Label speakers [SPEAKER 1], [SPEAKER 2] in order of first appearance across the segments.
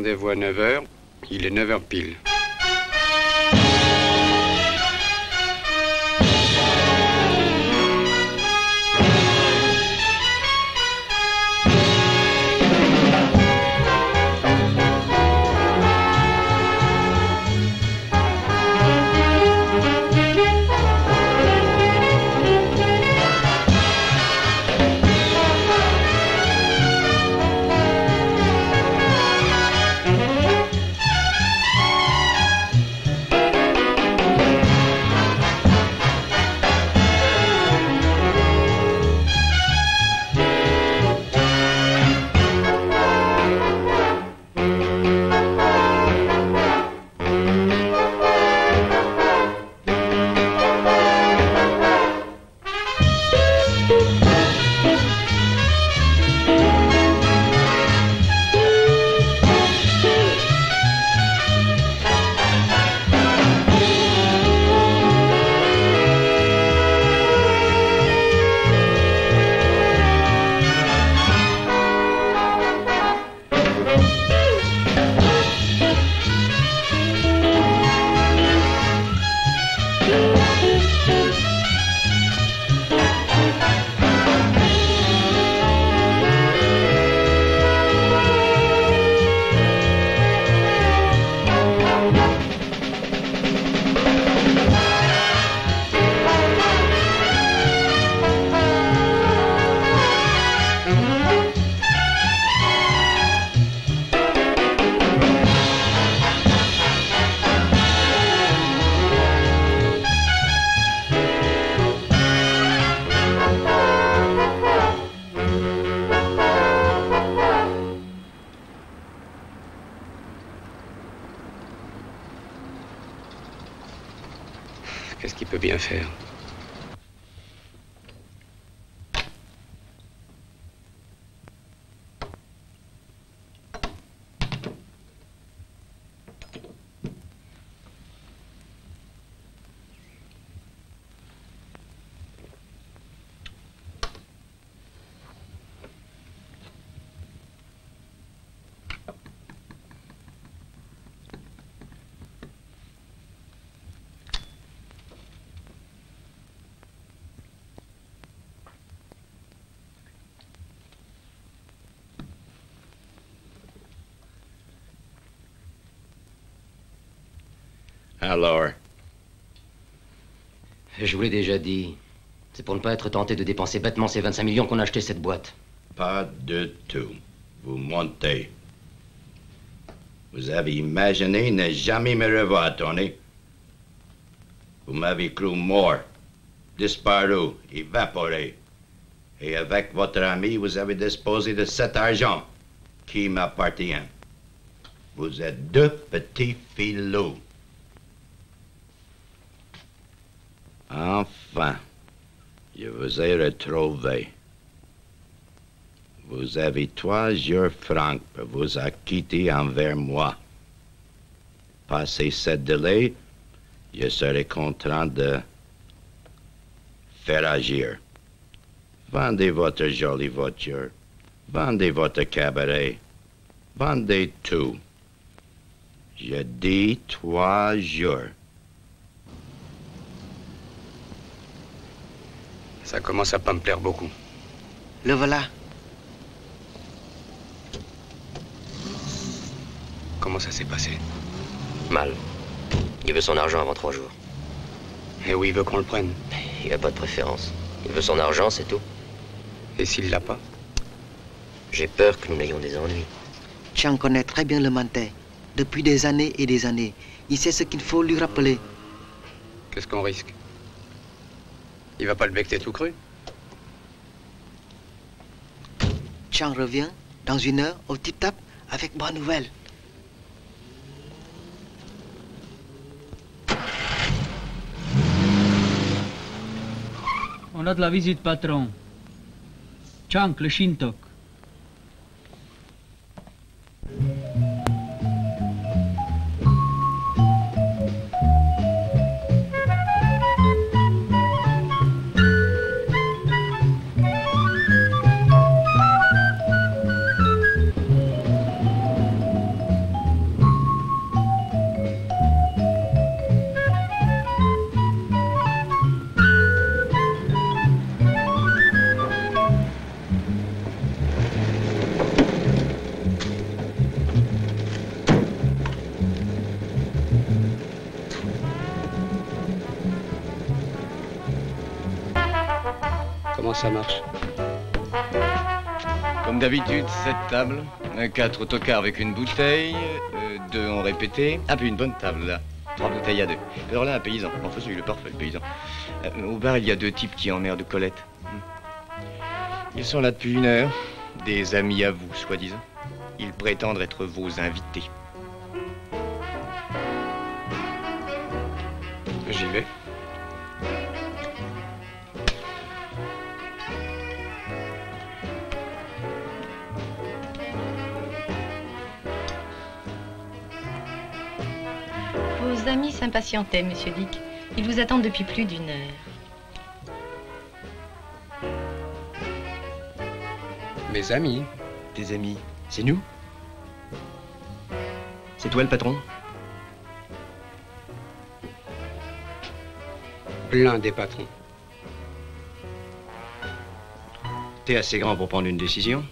[SPEAKER 1] rendez-vous à 9 h. Il est 9 h pile. Qu'est-ce qu'il peut bien faire?
[SPEAKER 2] Alors?
[SPEAKER 3] Je vous l'ai déjà dit. C'est pour ne pas être tenté de dépenser bêtement ces 25 millions qu'on a acheté cette boîte.
[SPEAKER 2] Pas du tout. Vous mentez. Vous avez imaginé ne jamais me revoir, Tony. Vous m'avez cru mort, disparu, évaporé. Et avec votre ami, vous avez disposé de cet argent qui m'appartient. Vous êtes deux petits filous. Enfin, je vous ai retrouvé. Vous avez 3 jours francs pour vous acquitter envers moi. Passé ce délai, je serai contraint de faire agir. Vendez votre jolie voiture. Vendez votre cabaret. Vendez tout. Je dis 3 jours.
[SPEAKER 1] Ça commence à pas me plaire beaucoup.
[SPEAKER 4] Le voilà.
[SPEAKER 1] Comment ça s'est passé?
[SPEAKER 3] Mal. Il veut son argent avant 3 jours.
[SPEAKER 1] Et où il veut qu'on le prenne?
[SPEAKER 3] Il n'a pas de préférence. Il veut son argent, c'est tout.
[SPEAKER 1] Et s'il l'a pas?
[SPEAKER 3] J'ai peur que nous n'ayons des ennuis.
[SPEAKER 4] Chang connaît très bien le Mantais. Depuis des années et des années. Il sait ce qu'il faut lui rappeler.
[SPEAKER 1] Qu'est-ce qu'on risque? Il va pas le becter tout cru?
[SPEAKER 4] Chang revient dans 1 heure au tip-tap avec bonne nouvelle.
[SPEAKER 5] On a de la visite, patron. Chang, le Shintok.
[SPEAKER 1] Comment ça marche?
[SPEAKER 6] Comme d'habitude, 7 tables, 4 autocars avec une bouteille, 2 ont répété. Ah, puis une bonne table, là. 3 bouteilles à 2. Alors là, un paysan. Enfin, c'est le parfait, le paysan. Au bar, il y a 2 types qui emmerdent Colette. Ils sont là depuis 1 heure. Des amis à vous, soi-disant. Ils prétendent être vos invités.
[SPEAKER 1] J'y vais.
[SPEAKER 7] Vos amis s'impatientaient, Monsieur Dick. Ils vous attendent depuis plus d'1 heure.
[SPEAKER 1] Mes amis.
[SPEAKER 6] Tes amis, c'est nous? C'est toi le patron?
[SPEAKER 1] L'un des patrons.
[SPEAKER 6] T'es assez grand pour prendre une décision.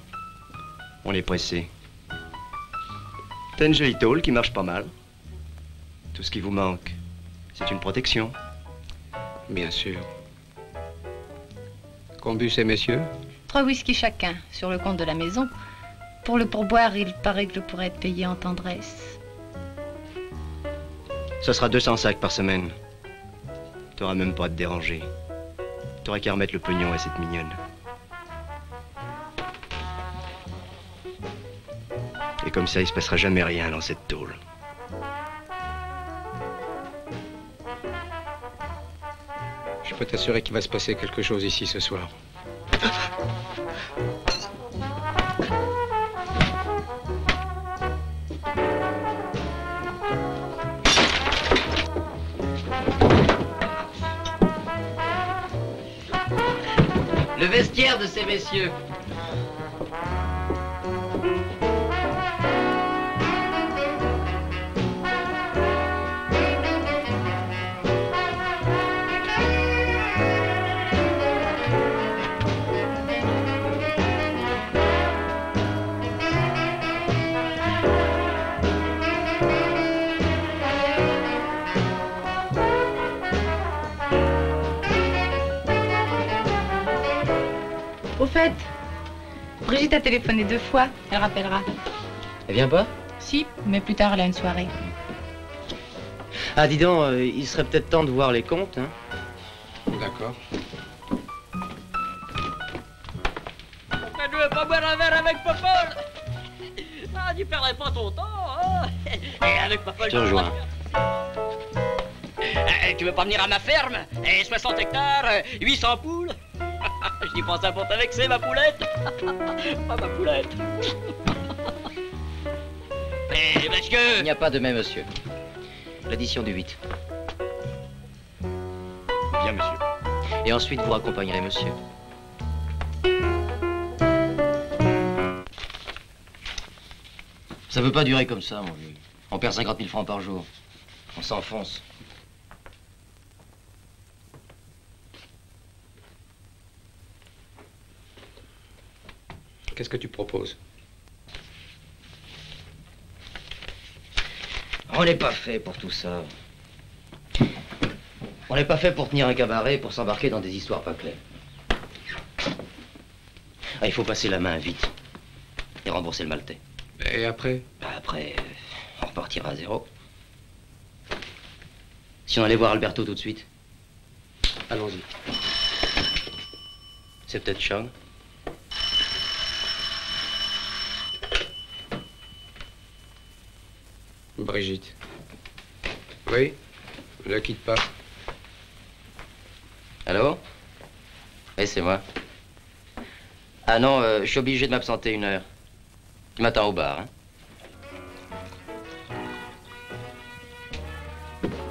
[SPEAKER 6] On est pressé. T'as une jolie tôle qui marche pas mal. Tout ce qui vous manque, c'est une protection.
[SPEAKER 1] Bien sûr. Combus et messieurs?
[SPEAKER 7] 3 whisky chacun, sur le compte de la maison. Pour le pourboire, il paraît que je pourrais être payé en tendresse.
[SPEAKER 6] Ça sera 200 sacs par semaine. T'auras même pas à te déranger. T'auras qu'à remettre le pognon à cette mignonne. Et comme ça, il se passera jamais rien dans cette tôle.
[SPEAKER 1] Je peux t'assurer qu'il va se passer quelque chose ici ce soir.
[SPEAKER 3] Le vestiaire de ces messieurs.
[SPEAKER 7] Au fait, Brigitte a téléphoné 2 fois. Elle rappellera.
[SPEAKER 3] Elle vient pas?
[SPEAKER 7] Si, mais plus tard, elle a une soirée.
[SPEAKER 3] Ah, dis donc, il serait peut-être temps de voir les comptes, hein?
[SPEAKER 1] D'accord.
[SPEAKER 8] Pourquoi tu veux pas boire un verre avec Popol? Ah, tu perdrais pas ton temps, hein? Et avec Popol...
[SPEAKER 3] Je te rejoins.
[SPEAKER 8] Tu veux pas venir à ma ferme? 60 hectares, 800 poules? Je dis pas ça pour t'avexer, ma poulette. Pas ma poulette. Mais parce que...
[SPEAKER 3] Il n'y a pas de même, monsieur. L'addition du 8.
[SPEAKER 6] Bien, monsieur.
[SPEAKER 3] Et ensuite, vous raccompagnerez monsieur. Ça peut pas durer comme ça, mon vieux. On perd 50 000 francs par jour. On s'enfonce.
[SPEAKER 1] Qu'est-ce que tu proposes?
[SPEAKER 3] On n'est pas fait pour tout ça. On n'est pas fait pour tenir un cabaret et pour s'embarquer dans des histoires pas claires. Ah, il faut passer la main vite et rembourser le maltais.
[SPEAKER 1] Et après?
[SPEAKER 3] Après, on repartira à 0. Si on allait voir Alberto tout de suite?
[SPEAKER 1] Allons-y.
[SPEAKER 3] C'est peut-être Sean.
[SPEAKER 1] Brigitte. Oui? Ne quitte pas.
[SPEAKER 3] Allô? Oui, c'est moi. Ah non, je suis obligé de m'absenter 1 heure. Tu m'attends au bar, hein?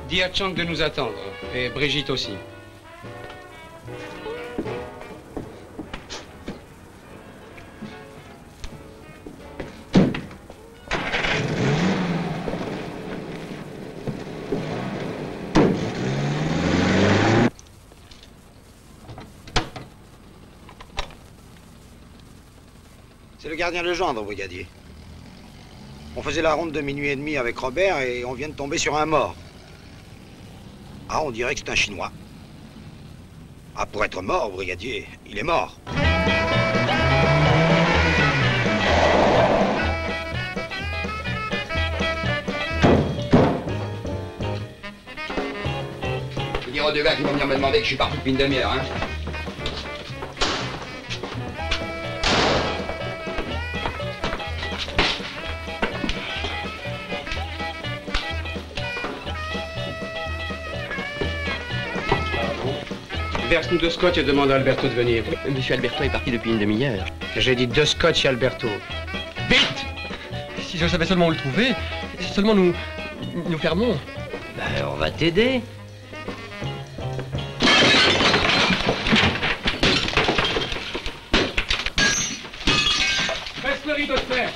[SPEAKER 1] Dis à Chang de nous attendre. Et Brigitte aussi.
[SPEAKER 9] C'est le gardien Legendre, brigadier. On faisait la ronde de 00h30 avec Robert et on vient de tomber sur un mort. Ah, on dirait que c'est un Chinois. Ah, pour être mort, brigadier, il est mort.
[SPEAKER 1] Je dire aux deux gars qui vont venir me demander que je suis parti depuis une demi-heure, hein.
[SPEAKER 10] Verse-nous 2 scotch et demande à Alberto de venir.
[SPEAKER 8] Monsieur Alberto est parti depuis une demi-heure.
[SPEAKER 10] J'ai dit 2 scotch et Alberto. Vite!
[SPEAKER 8] Si je savais seulement où le trouver, si seulement nous fermons.
[SPEAKER 3] Ben, on va t'aider.
[SPEAKER 10] Baisse le rideau de fer!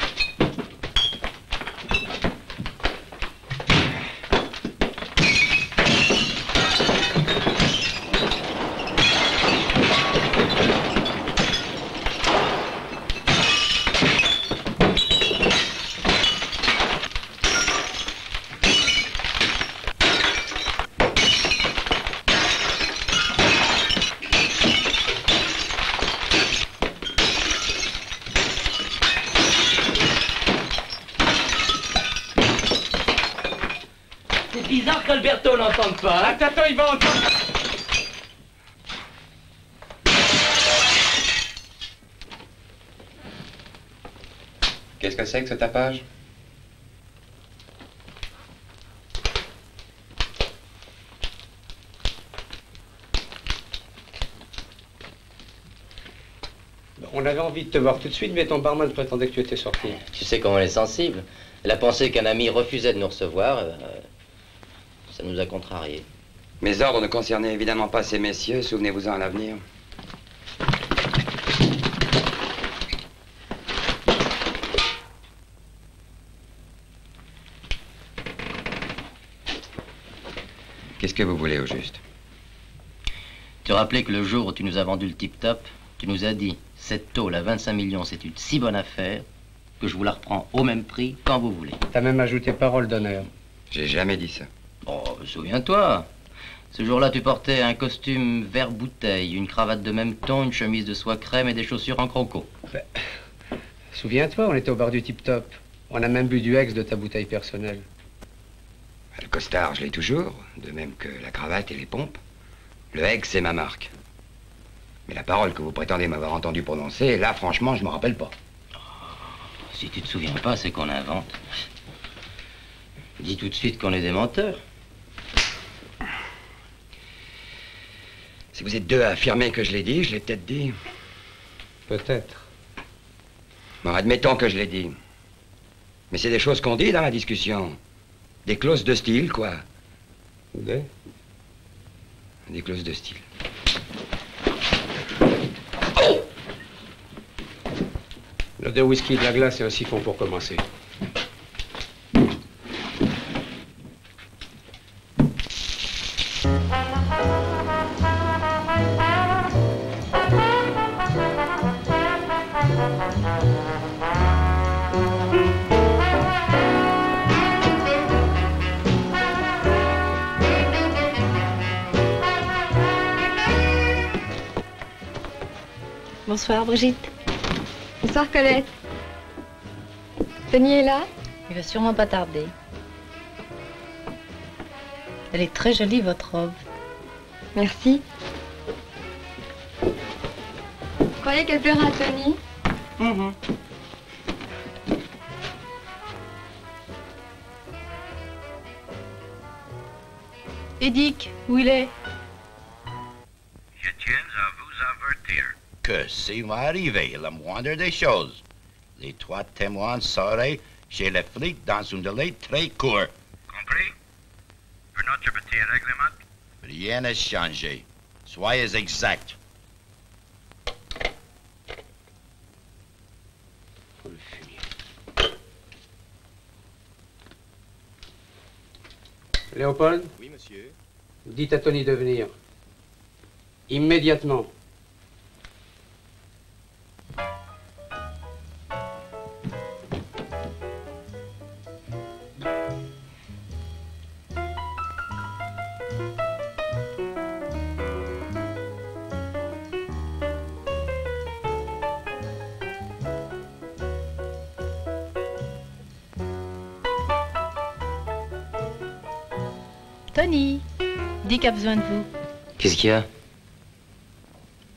[SPEAKER 3] C'est bizarre qu'Alberto n'entende pas. Hein?
[SPEAKER 10] Attends, il va entendre.
[SPEAKER 1] Qu'est-ce que c'est que ce tapage?
[SPEAKER 10] On avait envie de te voir tout de suite, mais ton barman prétendait que tu étais sorti.
[SPEAKER 3] Tu sais comment elle est sensible. Elle a pensé qu'un ami refusait de nous recevoir. Ça nous a contrariés.
[SPEAKER 1] Mes ordres ne concernaient évidemment pas ces messieurs, souvenez-vous-en à l'avenir. Qu'est-ce que vous voulez au juste?
[SPEAKER 3] Te rappeler que le jour où tu nous as vendu le tip-top, tu nous as dit, cette tôle à 25 millions, c'est une si bonne affaire que je vous la reprends au même prix quand vous voulez.
[SPEAKER 10] T'as même ajouté parole d'honneur.
[SPEAKER 1] J'ai jamais dit ça.
[SPEAKER 3] Oh, souviens-toi. Ce jour-là, tu portais un costume vert bouteille, une cravate de même ton, une chemise de soie crème et des chaussures en croco.
[SPEAKER 10] Ben, souviens-toi, on était au bar du Tip Top. On a même bu du ex de ta bouteille personnelle.
[SPEAKER 1] Le costard, je l'ai toujours, de même que la cravate et les pompes. Le egg, c'est ma marque. Mais la parole que vous prétendez m'avoir entendu prononcer, là, franchement, je me rappelle pas.
[SPEAKER 3] Si tu te souviens pas, c'est qu'on invente. Dis tout de suite qu'on est des menteurs.
[SPEAKER 1] Si vous êtes deux à affirmer que je l'ai dit, je l'ai peut-être dit.
[SPEAKER 10] Peut-être.
[SPEAKER 1] Bon, admettons que je l'ai dit. Mais c'est des choses qu'on dit dans la discussion. Des clauses de style, quoi.
[SPEAKER 10] Des
[SPEAKER 1] clauses de style.
[SPEAKER 10] Le de whisky, de la glace et un siphon pour commencer.
[SPEAKER 11] Bonsoir, Brigitte. Bonsoir, Colette. Denis est là?
[SPEAKER 7] Il va sûrement pas tarder. Elle est très jolie, votre robe.
[SPEAKER 11] Merci. Vous croyez qu'elle plaira à Tony?
[SPEAKER 7] Et Dick, où il est?
[SPEAKER 2] Je tiens à vous avertir que s'il va arriver le moindre des choses, les 3 témoins seraient chez les flics dans un délai très court. Compris? Pour notre petit règlement? Rien n'a changé. Soyez exact.
[SPEAKER 10] Léopold?
[SPEAKER 6] Oui, monsieur.
[SPEAKER 10] Dites à Tony de venir. Immédiatement.
[SPEAKER 7] Tony, Dick a besoin de vous.
[SPEAKER 3] Qu'est-ce qu'il y a?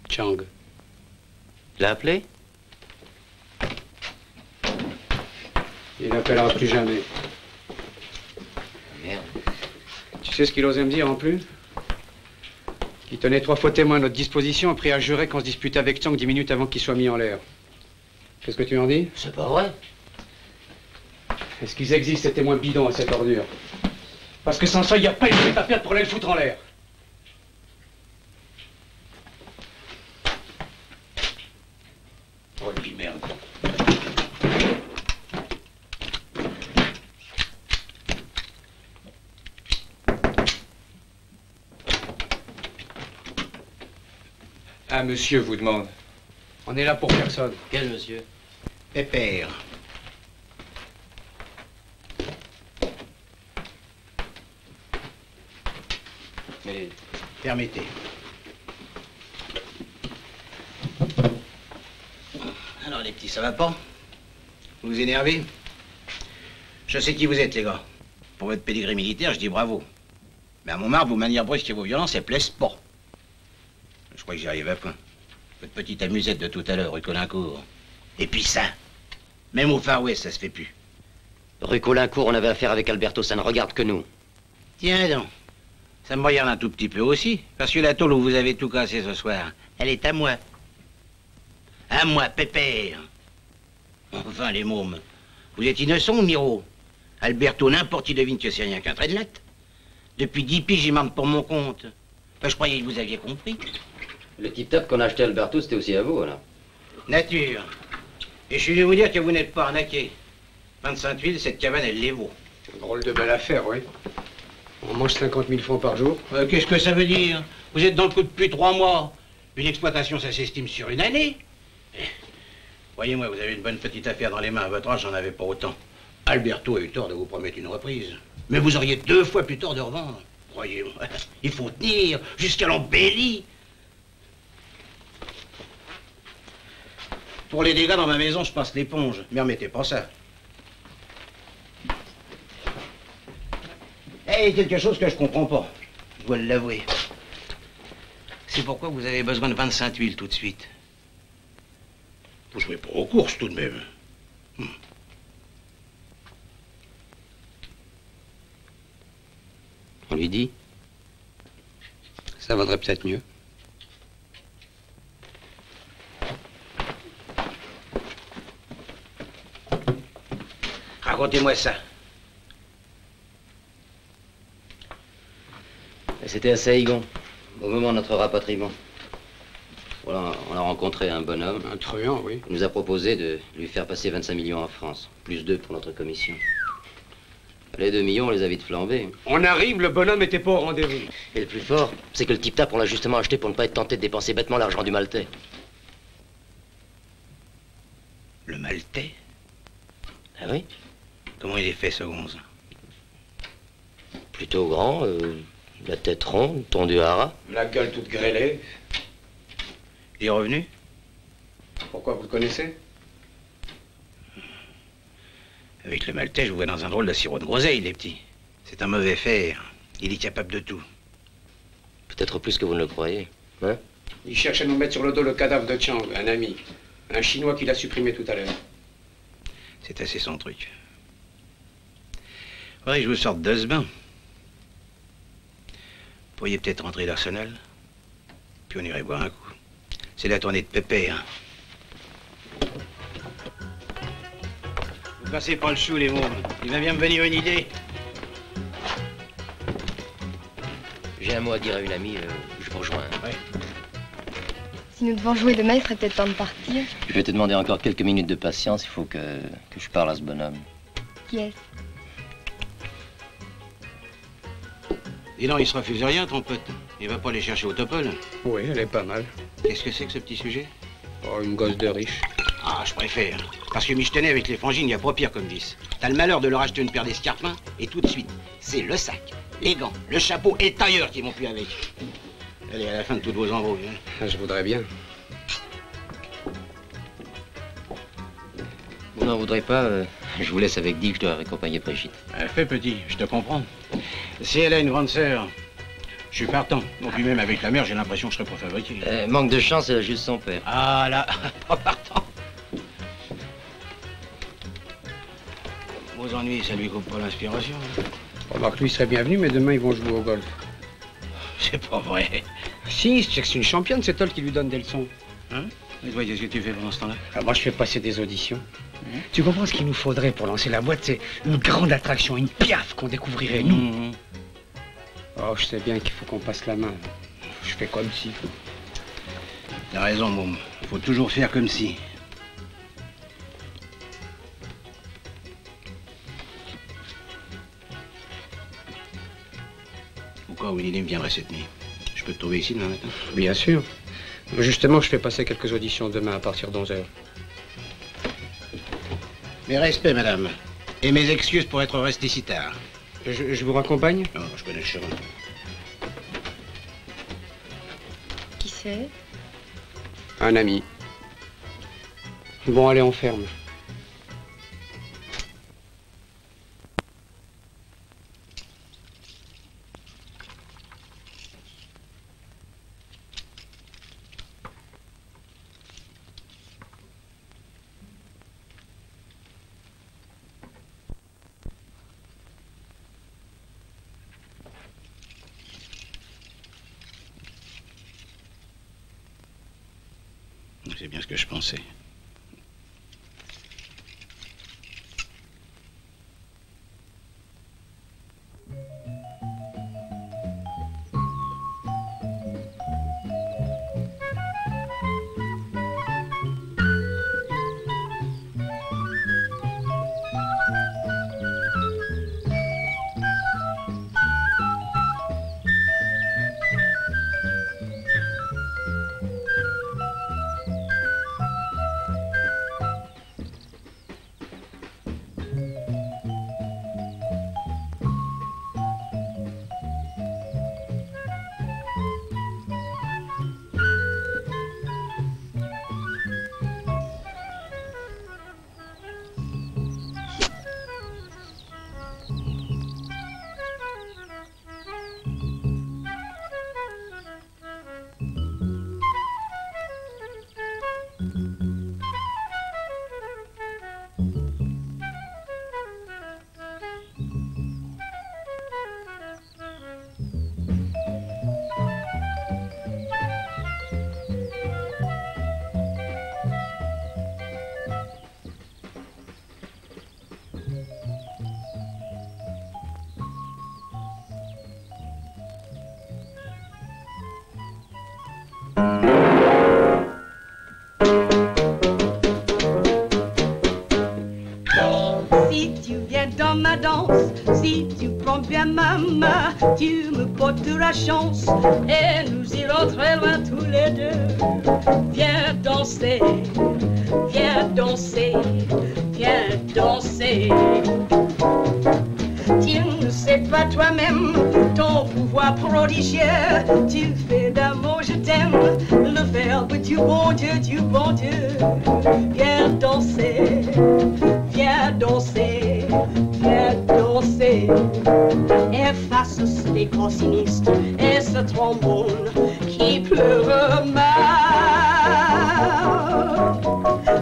[SPEAKER 10] Chang.
[SPEAKER 3] L'a appelé?
[SPEAKER 10] Il n'appellera plus jamais.
[SPEAKER 3] Merde.
[SPEAKER 10] Tu sais ce qu'il osait me dire en plus? Qu'il tenait 3 fois témoin à notre disposition, prêt à jurer qu'on se disputait avec Chang 10 minutes avant qu'il soit mis en l'air. Qu'est-ce que tu en dis?
[SPEAKER 3] C'est pas vrai.
[SPEAKER 10] Est-ce qu'ils existent, ces témoins bidons à cette ordure? Parce que sans ça, il n'y a pas une minute à perdre pour aller le foutre en l'air.
[SPEAKER 2] Oh, lui, merde.
[SPEAKER 10] Un monsieur vous demande. On est là pour personne.
[SPEAKER 3] Quel monsieur?
[SPEAKER 2] Pépère.
[SPEAKER 3] Mais...
[SPEAKER 2] Permettez. Alors, les petits, ça va pas? Vous vous énervez? Je sais qui vous êtes, les gars. Pour votre pédigré militaire, je dis bravo. Mais à Montmartre, vos manières brusques et vos violences, elles plaisent pas. Je crois que j'y arrive à point. Votre petite amusette de tout à l'heure, rue Colincourt. Et puis ça, même au Far West, ça se fait plus.
[SPEAKER 3] Rue Colincourt, on avait affaire avec Alberto, ça ne regarde que nous.
[SPEAKER 2] Tiens donc, ça me regarde un tout petit peu aussi, parce que la tôle où vous avez tout cassé ce soir, elle est à moi. À moi, Pépère. Enfin, les mômes. Vous êtes innocent ou Miro? Alberto, n'importe qui devine que c'est rien qu'un trait de latte. Depuis 10 piges, j'y marque pour mon compte. Ben, je croyais que vous aviez compris.
[SPEAKER 3] Le tip-top qu'on a acheté à Alberto, c'était aussi à vous, alors.
[SPEAKER 2] Nature. Et je suis venu vous dire que vous n'êtes pas arnaqué. 25 000, cette cabane, elle les vaut.
[SPEAKER 10] Drôle de belle affaire, oui. On mange 50 000 francs par jour.
[SPEAKER 2] Qu'est-ce que ça veut dire? Vous êtes dans le coup depuis 3 mois. Une exploitation, ça s'estime sur une année. Voyez-moi, vous avez une bonne petite affaire dans les mains. À votre âge, j'en avais pas autant. Alberto a eu tort de vous promettre une reprise. Mais vous auriez 2 fois plus tort de revendre. Croyez-moi, il faut tenir jusqu'à l'embellie. Pour les dégâts dans ma maison, je passe l'éponge. Mais remettez pas ça. Eh, quelque chose que je comprends pas. Je dois l'avouer. C'est pourquoi vous avez besoin de 25 000 tout de suite. Vous jouez pas aux courses tout de même.
[SPEAKER 3] On lui dit?
[SPEAKER 10] Ça vaudrait peut-être mieux.
[SPEAKER 2] Racontez-moi ça.
[SPEAKER 3] C'était à Saïgon, au moment de notre rapatriement. Voilà, on a rencontré un bonhomme.
[SPEAKER 10] Un truand, oui.
[SPEAKER 3] Il nous a proposé de lui faire passer 25 millions en France, plus 2 pour notre commission. Les 2 millions, on les a vite flambés.
[SPEAKER 10] On arrive, le bonhomme était pas au rendez-vous.
[SPEAKER 3] Et le plus fort, c'est que le tip-tap, on l'a justement acheté pour ne pas être tenté de dépenser bêtement l'argent du Maltais.
[SPEAKER 2] Le Maltais?
[SPEAKER 3] Ah oui?
[SPEAKER 2] Comment il est fait, ce gonze?
[SPEAKER 3] Plutôt grand, la tête ronde, tondu à ras.
[SPEAKER 10] La gueule toute grêlée.
[SPEAKER 2] Il est revenu?
[SPEAKER 10] Pourquoi, vous le connaissez?
[SPEAKER 2] Avec le Maltais, je vous vois dans un drôle de sirop de groseille, les petits. C'est un mauvais fer. Il est capable de tout.
[SPEAKER 3] Peut-être plus que vous ne le croyez, hein?
[SPEAKER 10] Il cherche à nous mettre sur le dos le cadavre de Chang, un ami. Un Chinois qui l'a supprimé tout à l'heure.
[SPEAKER 2] C'est assez son truc. Faudrait que je vous sorte de ce bain. Vous pourriez peut-être rentrer d'Arsenal, puis on irait boire un coup. C'est la tournée de Pépère. Vous cassez pas le chou, les mômes. Il va bien me venir une idée.
[SPEAKER 3] J'ai un mot à dire à une amie, je vous rejoins.
[SPEAKER 2] Ouais.
[SPEAKER 11] Si nous devons jouer demain, il serait peut-être temps de partir.
[SPEAKER 3] Je vais te demander encore quelques minutes de patience, il faut que je parle à ce bonhomme.
[SPEAKER 11] Qui est-ce?
[SPEAKER 2] Dis donc, il se refuse rien, ton pote. Il va pas aller chercher au Topol.
[SPEAKER 10] Oui, elle est pas mal.
[SPEAKER 2] Qu'est-ce que c'est que ce petit sujet?
[SPEAKER 10] Oh, une gosse de riche.
[SPEAKER 2] Ah, je préfère. Parce que michetonner avec les frangines, il n'y a pas pire comme vice. T'as le malheur de leur acheter une paire d'escarpins, et tout de suite, c'est le sac, les gants, le chapeau et le tailleur qui vont plus avec. Allez, à la fin de toutes vos embrouilles. Hein.
[SPEAKER 10] Ah, je voudrais bien.
[SPEAKER 3] Vous n'en voudrez pas, je vous laisse avec Dick, je dois accompagner Brigitte.
[SPEAKER 2] Fais petit, je te comprends.
[SPEAKER 10] Si elle a une grande sœur, je suis partant. Bon, puis même avec la mère, j'ai l'impression que je serais pas fabriqué.
[SPEAKER 3] Manque de chance, elle a juste son père.
[SPEAKER 10] Ah là, pas partant. Vos ennuis, ça lui coupe pas l'inspiration.
[SPEAKER 5] Remarque, lui serait bienvenu, mais demain, ils vont jouer au golf.
[SPEAKER 10] C'est pas vrai.
[SPEAKER 5] Si, c'est une championne, c'est elle qui lui donne des leçons.
[SPEAKER 10] Hein? Et toi, qu'est-ce que tu fais pendant ce temps-là?
[SPEAKER 5] Moi, je fais passer des auditions. Tu comprends ce qu'il nous faudrait pour lancer la boîte? C'est une grande attraction, une piaffe qu'on découvrirait, nous. Oh, je sais bien qu'il faut qu'on passe la main. Je fais comme si.
[SPEAKER 10] T'as raison, Môme. Faut toujours faire comme si. Pourquoi Winnie me viendrait cette nuit? Je peux te trouver ici demain matin?
[SPEAKER 5] Bien sûr. Justement, je fais passer quelques auditions demain à partir d'11h.
[SPEAKER 10] Mes respects, madame. Et mes excuses pour être resté si tard.
[SPEAKER 5] Je vous raccompagne?
[SPEAKER 10] Non, je connais le chemin.
[SPEAKER 11] Qui c'est?
[SPEAKER 5] Un ami. Bon, allez, on ferme.
[SPEAKER 10] C'est bien ce que je pensais.
[SPEAKER 12] Si tu prends bien ma main, tu me porteras chance et nous irons très loin tous les deux. Viens danser, viens danser, viens danser. Tu ne sais pas toi-même ton pouvoir prodigieux. Tu fais d'amour, je t'aime, le verbe du bon Dieu, du bon Dieu. Viens danser, viens danser, viens danser. Efface ce décor sinistre et ce trombone qui pleure mal.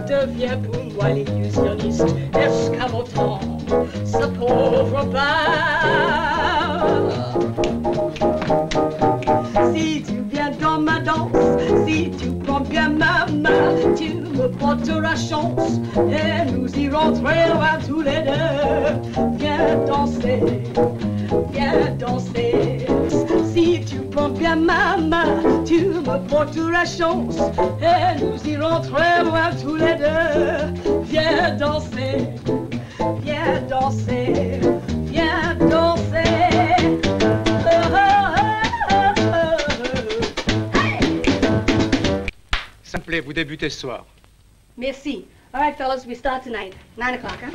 [SPEAKER 12] Deviens pour moi l'illusionniste, escamotant ce pauvre bar. Si tu viens dans ma danse, si tu prends bien ma main, tu me porteras chance et nous irons très loin tous les deux. Viens danser, viens danser. Si tu prends bien ma main, tu me porteras chance et nous irons très loin tous les deux. Viens danser, viens danser, viens danser.
[SPEAKER 5] Ça me plaît, vous débutez ce soir.
[SPEAKER 12] Merci. All right, fellas, we start tonight. 9 o'clock, hein?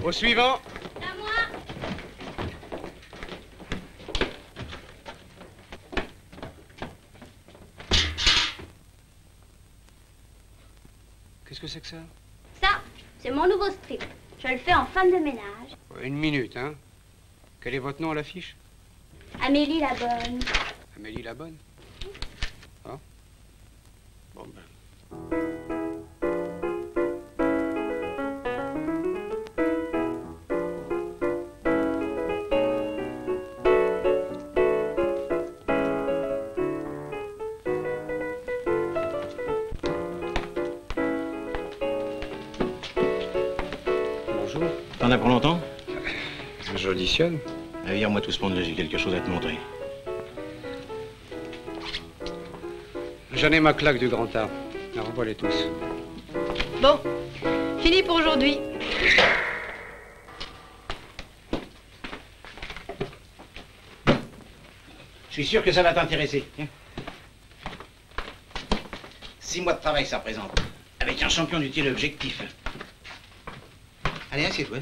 [SPEAKER 5] Au suivant.
[SPEAKER 12] À moi.
[SPEAKER 5] Qu'est-ce que c'est que ça?
[SPEAKER 13] Ça, c'est mon nouveau strip. Je le fais en femme de ménage.
[SPEAKER 5] Une minute, hein.
[SPEAKER 10] Quel est votre nom à l'affiche?
[SPEAKER 13] Amélie la bonne.
[SPEAKER 10] Amélie la bonne? Ah. Bon ben. Bonjour.
[SPEAKER 14] T'en as pour longtemps?
[SPEAKER 10] J'auditionne.
[SPEAKER 14] Vire-moi tout ce monde-là, j'ai quelque chose à te montrer.
[SPEAKER 10] J'en ai ma claque du grand art. Revoilà-les tous.
[SPEAKER 11] Bon, fini pour aujourd'hui.
[SPEAKER 14] Je suis sûr que ça va t'intéresser. 6 mois de travail, ça représente. Avec un champion du tir objectif. Allez, assieds-toi.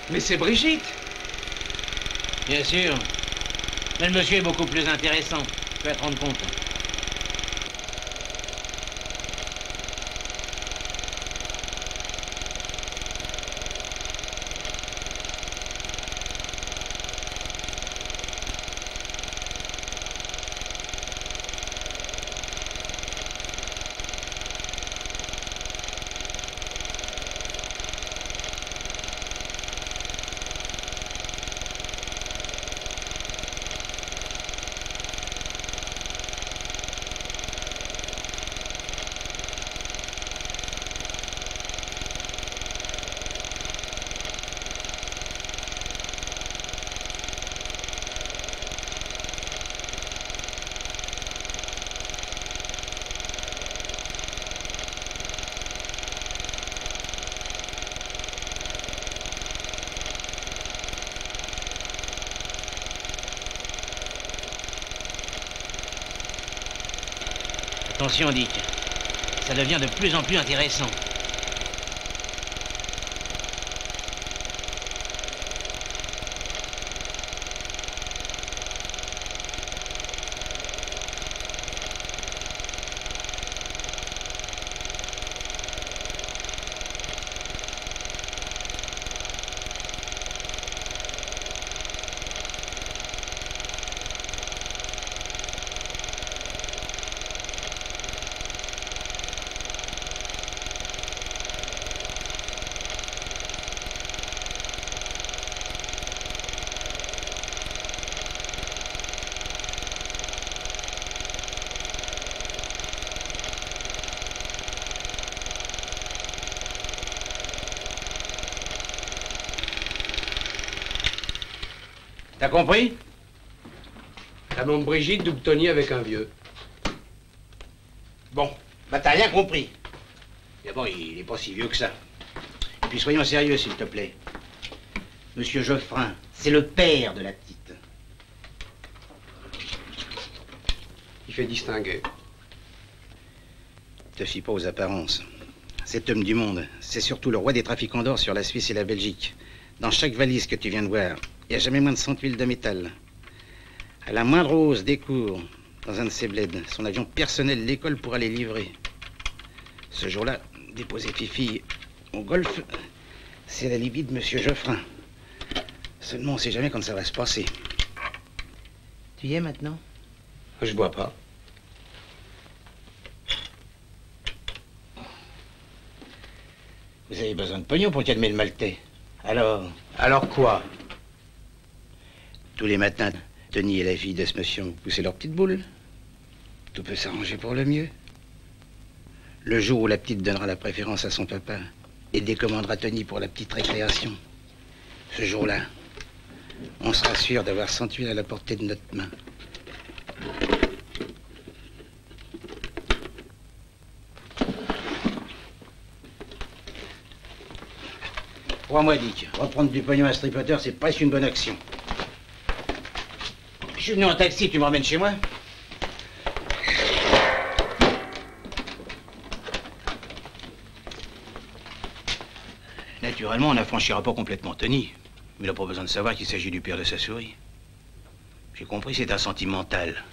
[SPEAKER 10] Mais c'est Brigitte!
[SPEAKER 14] Bien sûr. Mais le monsieur est beaucoup plus intéressant. Tu vas te rendre compte. Attention, Dick. Ça devient de plus en plus intéressant. T'as compris?
[SPEAKER 10] La blonde Brigitte double Tony avec un vieux.
[SPEAKER 14] Bon, bah t'as rien compris. D'abord, il est pas si vieux que ça. Et puis soyons sérieux, s'il te plaît. Monsieur Geoffrin, c'est le père de la petite.
[SPEAKER 10] Il fait distinguer.
[SPEAKER 14] Te fie pas aux apparences. Cet homme du monde, c'est surtout le roi des trafiquants d'or sur la Suisse et la Belgique. Dans chaque valise que tu viens de voir, il n'y a jamais moins de 100 tuiles de métal. À la moindre hausse des cours, dans un de ses bleds, son avion personnel, l'école pourra les livrer. Ce jour-là, déposer Fifi au golf, c'est la libye de Monsieur Geoffrin. Seulement, on ne sait jamais quand ça va se passer. Tu y es maintenant?
[SPEAKER 10] Je bois pas.
[SPEAKER 14] Vous avez besoin de pognon pour calmer le maltais. Alors?
[SPEAKER 10] Alors quoi?
[SPEAKER 14] Tous les matins, Tony et la fille de ce monsieur ont poussé leur petite boule. Tout peut s'arranger pour le mieux. Le jour où la petite donnera la préférence à son papa et décommandera Tony pour la petite récréation, ce jour-là, on sera sûr d'avoir 100 tuiles à la portée de notre main. Crois-moi, Dick, reprendre du pognon à Stripoter, c'est presque une bonne action. Je suis venu en taxi, tu m'emmènes chez moi? Naturellement, on n'affranchira pas complètement Tony. Mais il n'a pas besoin de savoir qu'il s'agit du père de sa souris. J'ai compris, c'est un sentimental.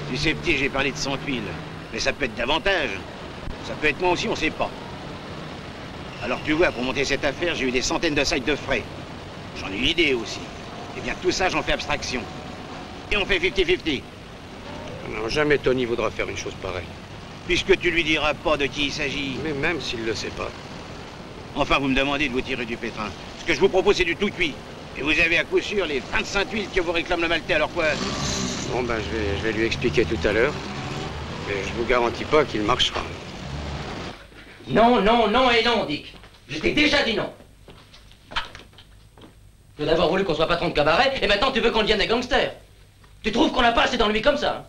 [SPEAKER 14] Tu sais, petit, j'ai parlé de 100 huiles. Mais ça peut être davantage. Ça peut être moi aussi, on sait pas. Alors tu vois, pour monter cette affaire, j'ai eu des centaines de sacs de frais. J'en ai eu l'idée aussi. Eh bien, tout ça, j'en fais abstraction. Et on fait 50-50.
[SPEAKER 10] Non, jamais Tony voudra faire une chose pareille.
[SPEAKER 14] Puisque tu lui diras pas de qui il s'agit.
[SPEAKER 10] Mais même s'il le sait pas.
[SPEAKER 14] Enfin, vous me demandez de vous tirer du pétrin. Ce que je vous propose, c'est du tout cuit. Et vous avez à coup sûr les 25 huiles que vous réclame le Maltais, alors quoi?
[SPEAKER 10] Bon, ben, je vais lui expliquer tout à l'heure. Mais je vous garantis pas qu'il marchera.
[SPEAKER 3] Non, non, non et non, Dick. Je t'ai déjà dit non. Tu veux d'abord voulu qu'on soit patron de cabaret, et maintenant tu veux qu'on devienne des gangsters. Tu trouves qu'on n'a pas assez dans lui comme ça, hein?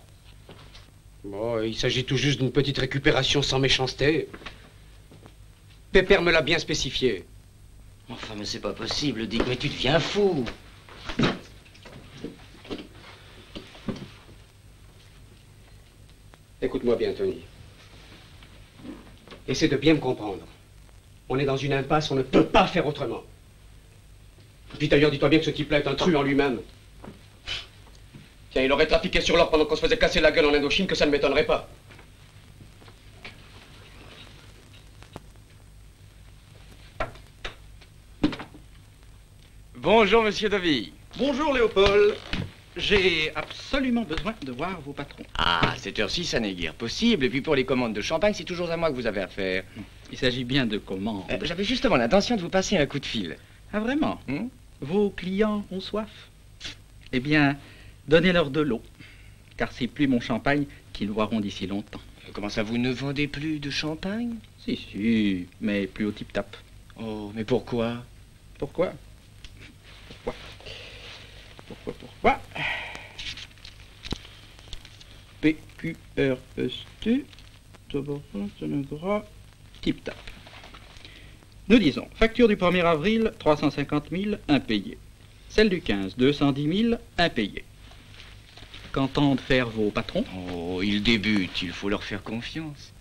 [SPEAKER 10] Bon, il s'agit tout juste d'une petite récupération sans méchanceté. Pépère me l'a bien spécifié.
[SPEAKER 3] Enfin, mais c'est pas possible, Dick, mais tu deviens fou.
[SPEAKER 10] Écoute-moi bien, Tony. Essaie de bien me comprendre. On est dans une impasse, on ne peut pas faire autrement. Puis d'ailleurs, dis-toi bien que ce type-là est un truand lui-même. Tiens, il aurait trafiqué sur l'or pendant qu'on se faisait casser la gueule en Indochine, que ça ne m'étonnerait pas.
[SPEAKER 6] Bonjour, monsieur Davy.
[SPEAKER 15] Bonjour, Léopold. J'ai absolument besoin de voir vos patrons.
[SPEAKER 6] Ah, à cette heure-ci, ça n'est guère possible. Et puis pour les commandes de champagne, c'est toujours à moi que vous avez affaire.
[SPEAKER 15] Il s'agit bien de commandes.
[SPEAKER 6] J'avais justement l'intention de vous passer un coup de fil.
[SPEAKER 15] Ah, vraiment? Vos clients ont soif? Eh bien, donnez-leur de l'eau. Car c'est plus mon champagne qu'ils boiront d'ici longtemps.
[SPEAKER 6] Comment ça, vous ne vendez plus de champagne?
[SPEAKER 15] Si, mais plus au tip-tap.
[SPEAKER 6] Oh, mais pourquoi?
[SPEAKER 15] Pourquoi? Pourquoi? PQRST, tip-tap. Nous disons, facture du 1er avril, 350 000 impayés. Celle du 15, 210 000 impayés. Qu'entendent faire vos patrons?
[SPEAKER 6] Oh, ils débutent, il faut leur faire confiance.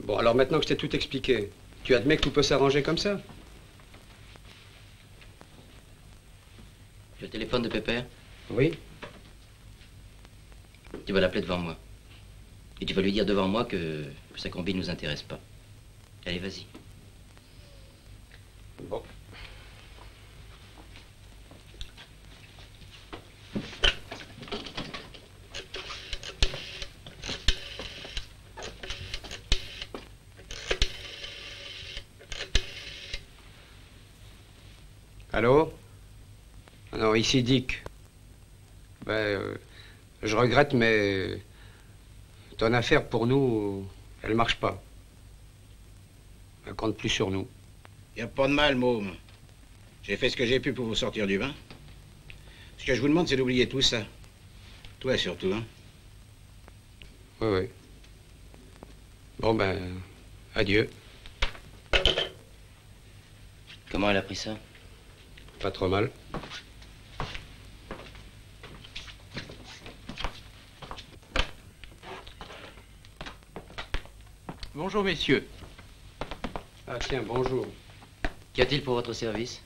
[SPEAKER 10] Bon, alors maintenant que je t'ai tout expliqué, tu admets que tout peut s'arranger comme ça?
[SPEAKER 3] Le téléphone de Pépère?
[SPEAKER 10] Oui.
[SPEAKER 3] Tu vas l'appeler devant moi. Et tu vas lui dire devant moi que sa combine ne nous intéresse pas. Allez, vas-y.
[SPEAKER 10] Bon.
[SPEAKER 5] Allô? Non, ici Dick. Je regrette, mais ton affaire pour nous, elle marche pas. Elle compte plus sur nous.
[SPEAKER 14] Y a pas de mal, môme. J'ai fait ce que j'ai pu pour vous sortir du bain. Ce que je vous demande, c'est d'oublier tout ça. Toi surtout, hein.
[SPEAKER 5] Oui, oui. Bon, adieu.
[SPEAKER 3] Comment elle a pris ça?
[SPEAKER 5] Pas trop mal.
[SPEAKER 15] Bonjour, messieurs.
[SPEAKER 5] Ah tiens, bonjour.
[SPEAKER 3] Qu'y a-t-il pour votre service?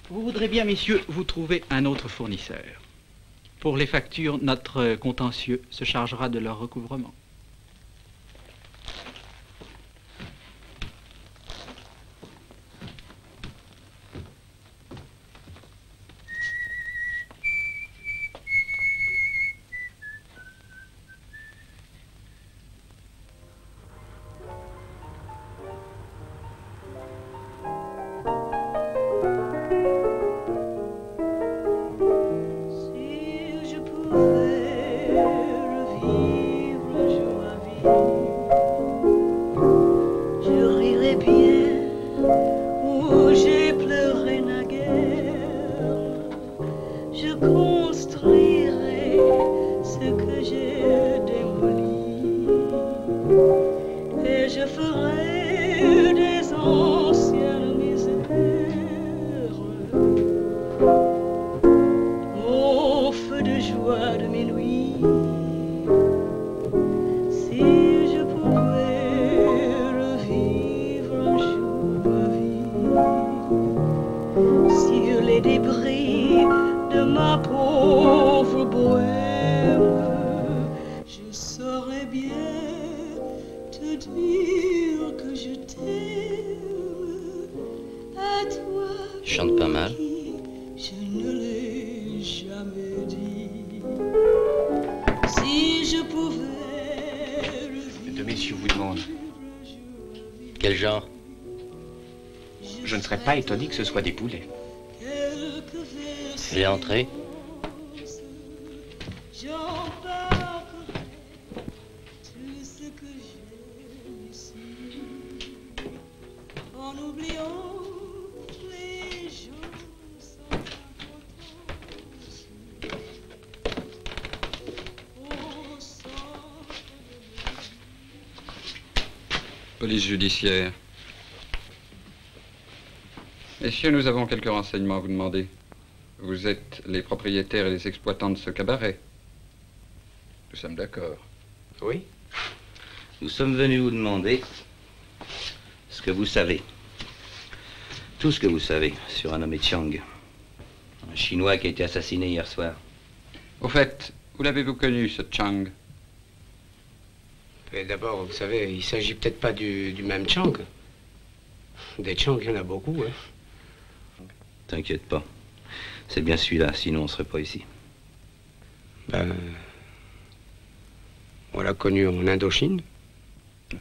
[SPEAKER 15] Vous voudrez bien, messieurs, vous trouver un autre fournisseur. Pour les factures, notre contentieux se chargera de leur recouvrement.
[SPEAKER 6] Pas étonné que ce soit des poulets.
[SPEAKER 3] Elle est entrée.
[SPEAKER 16] Police judiciaire. Messieurs, nous avons quelques renseignements à vous demander. Vous êtes les propriétaires et les exploitants de ce cabaret. Nous sommes d'accord.
[SPEAKER 5] Oui.
[SPEAKER 2] Nous sommes venus vous demander ce que vous savez. Tout ce que vous savez sur un nommé Chang. Un Chinois qui a été assassiné hier soir.
[SPEAKER 16] Au fait, où l'avez-vous connu, ce Chang?
[SPEAKER 5] D'abord, vous savez, il s'agit peut-être pas du même Chang. Des Chang, il y en a beaucoup, hein.
[SPEAKER 2] T'inquiète pas. C'est bien celui-là, sinon on serait pas ici.
[SPEAKER 5] On l'a connu en Indochine.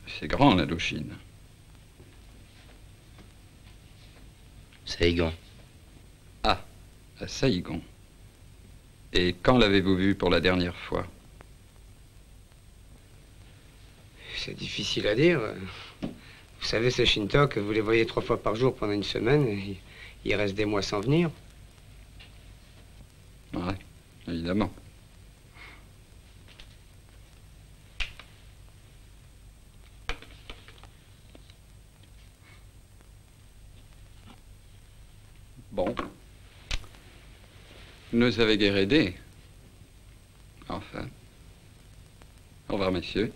[SPEAKER 16] C'est grand, l'Indochine.
[SPEAKER 3] Saigon.
[SPEAKER 16] Ah, à Saigon. Et quand l'avez-vous vu pour la dernière fois?
[SPEAKER 5] C'est difficile à dire. Vous savez, ces Shintok, vous les voyez 3 fois par jour pendant une semaine, et il reste des mois sans venir.
[SPEAKER 16] Ouais, évidemment. Bon. Vous nous avez guère aidés. Enfin. Au revoir, messieurs.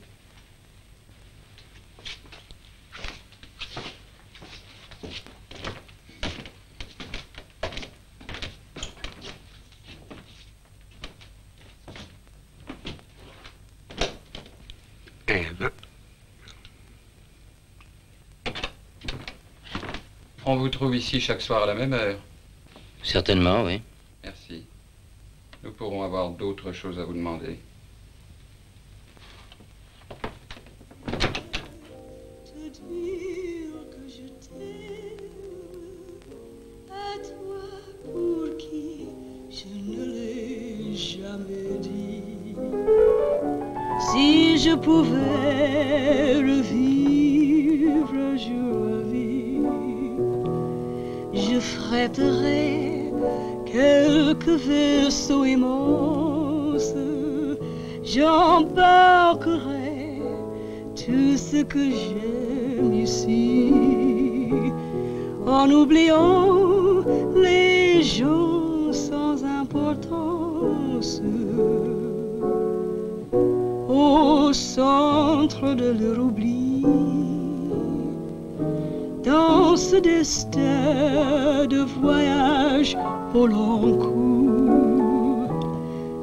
[SPEAKER 16] On vous trouve ici chaque soir à la même heure.
[SPEAKER 3] Certainement, oui.
[SPEAKER 16] Merci. Nous pourrons avoir d'autres choses à vous demander.
[SPEAKER 12] pouvais revivre un jour ma vie, je fréterais quelques vaisseaux immenses, j'embarquerais tout ce que j'aime ici, en oubliant les gens sans importance. Au centre de leur oubli, dans ce destin de voyage au long cours,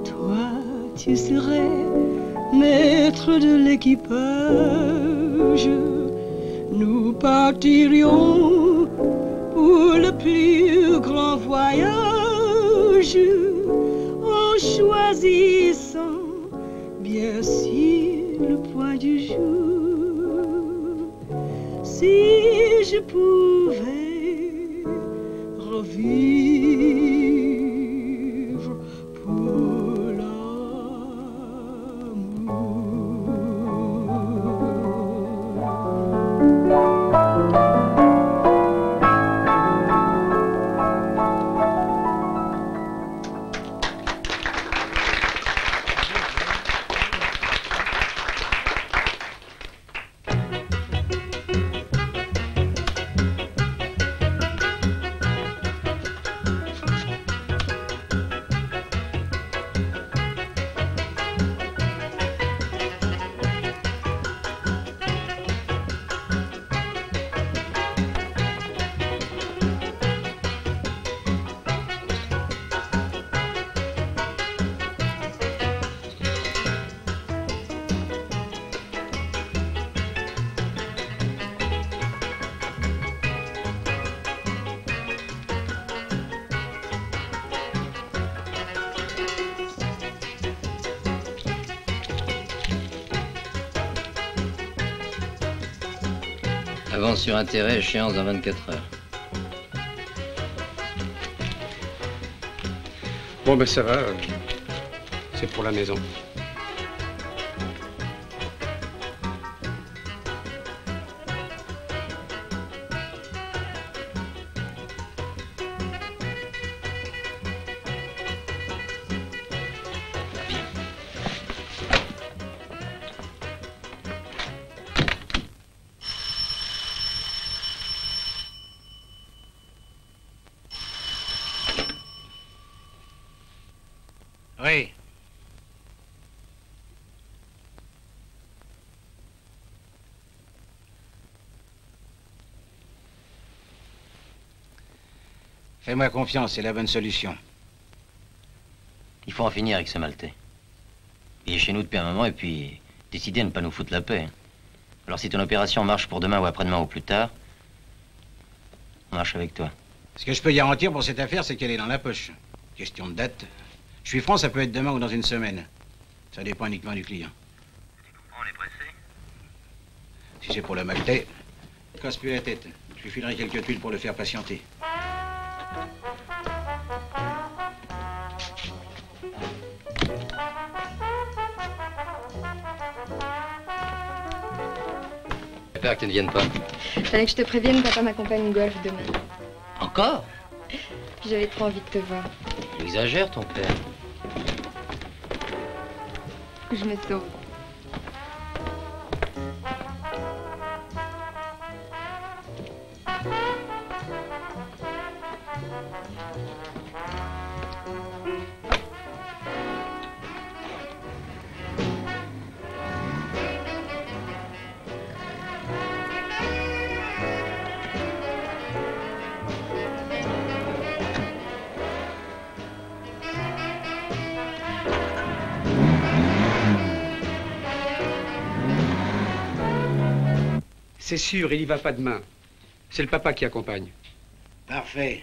[SPEAKER 12] toi tu serais maître de l'équipage, nous partirions pour le plus grand voyage, en choisissant bien sûr le point du jour. Si je pouvais revivre pour
[SPEAKER 3] Avance sur intérêt, échéance dans 24 heures.
[SPEAKER 5] Bon, ben ça va. C'est pour la maison.
[SPEAKER 14] Oui. Fais-moi confiance, c'est la bonne solution.
[SPEAKER 3] Il faut en finir avec ce Maltais. Il est chez nous depuis un moment et puis décider à ne pas nous foutre la paix. Alors si ton opération marche pour demain ou après-demain ou plus tard, on marche avec toi.
[SPEAKER 14] Ce que je peux garantir pour cette affaire, c'est qu'elle est dans la poche. Question de date. Je suis franc, ça peut être demain ou dans une semaine. Ça dépend uniquement du client.
[SPEAKER 3] On est pressé.
[SPEAKER 14] Si c'est pour le Maltais, casse plus la tête. Je lui filerai quelques tuiles pour le faire patienter.
[SPEAKER 3] J'espère que tu ne viennes pas.
[SPEAKER 11] Fallait que je te prévienne, papa m'accompagne au golf demain.
[SPEAKER 3] Encore?
[SPEAKER 11] Puis j'avais trop envie de te voir.
[SPEAKER 3] Il exagère, ton père.
[SPEAKER 11] Je me sauve.
[SPEAKER 5] C'est sûr, il y va pas demain. C'est le papa qui accompagne.
[SPEAKER 14] Parfait.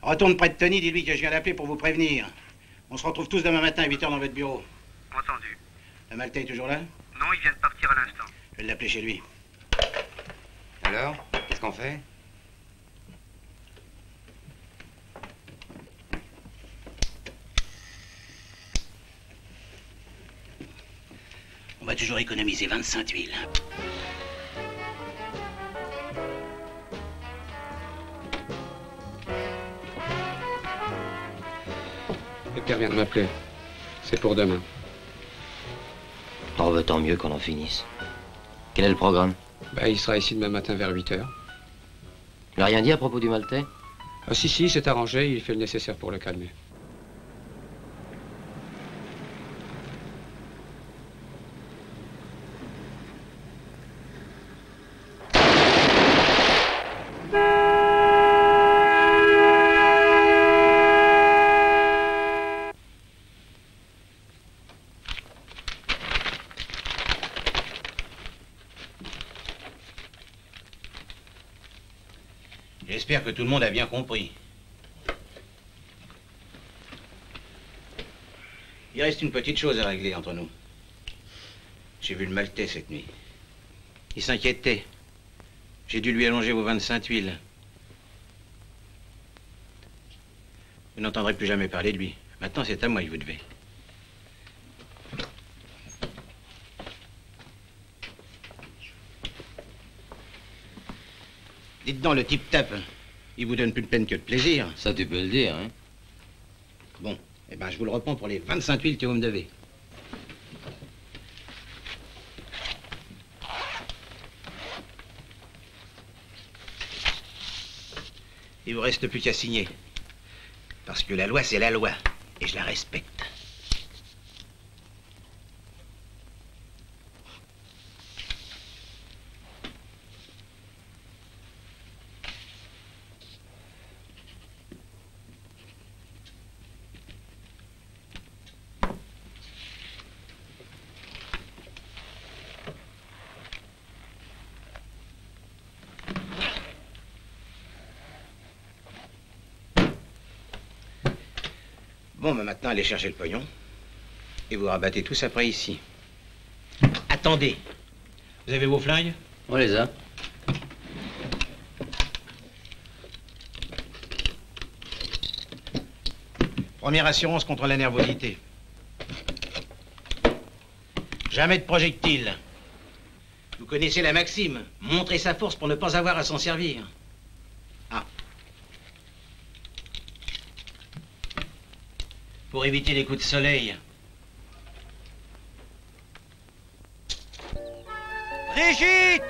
[SPEAKER 14] Retourne près de Tony, dis-lui que je viens d'appeler pour vous prévenir. On se retrouve tous demain matin à 8 h dans votre bureau.
[SPEAKER 17] Entendu.
[SPEAKER 14] Le Maltais est toujours là?
[SPEAKER 17] Non, il vient de partir à l'instant.
[SPEAKER 14] Je vais l'appeler chez lui.
[SPEAKER 1] Alors, qu'est-ce qu'on fait?
[SPEAKER 14] On va toujours économiser 25 000.
[SPEAKER 5] Et Pierre vient de m'appeler. C'est pour demain.
[SPEAKER 3] Oh, bah, tant mieux qu'on en finisse. Quel est le programme?
[SPEAKER 5] Bah, il sera ici demain matin vers 8 h.
[SPEAKER 3] Il n'a rien dit à propos du Maltais?
[SPEAKER 5] Ah, si, c'est arrangé. Il fait le nécessaire pour le calmer.
[SPEAKER 14] J'espère que tout le monde a bien compris. Il reste une petite chose à régler entre nous. J'ai vu le Maltais cette nuit. Il s'inquiétait. J'ai dû lui allonger vos 25 000. Vous n'entendrez plus jamais parler de lui. Maintenant, c'est à moi que vous devez. Dites donc, le type tape, il vous donne plus de peine que de plaisir.
[SPEAKER 3] Ça, tu peux le dire, hein.
[SPEAKER 14] Bon, eh ben, je vous le reprends pour les 25 000 que vous me devez. Il vous reste plus qu'à signer. Parce que la loi, c'est la loi. Et je la respecte. Bon, mais maintenant, allez chercher le pognon. Et vous rabattez tous après ici. Attendez. Vous avez vos flingues?
[SPEAKER 3] On les a.
[SPEAKER 14] Première assurance contre la nervosité. Jamais de projectile. Vous connaissez la maxime. Montrer sa force pour ne pas avoir à s'en servir. Ah. Pour éviter les coups de soleil.
[SPEAKER 9] Brigitte!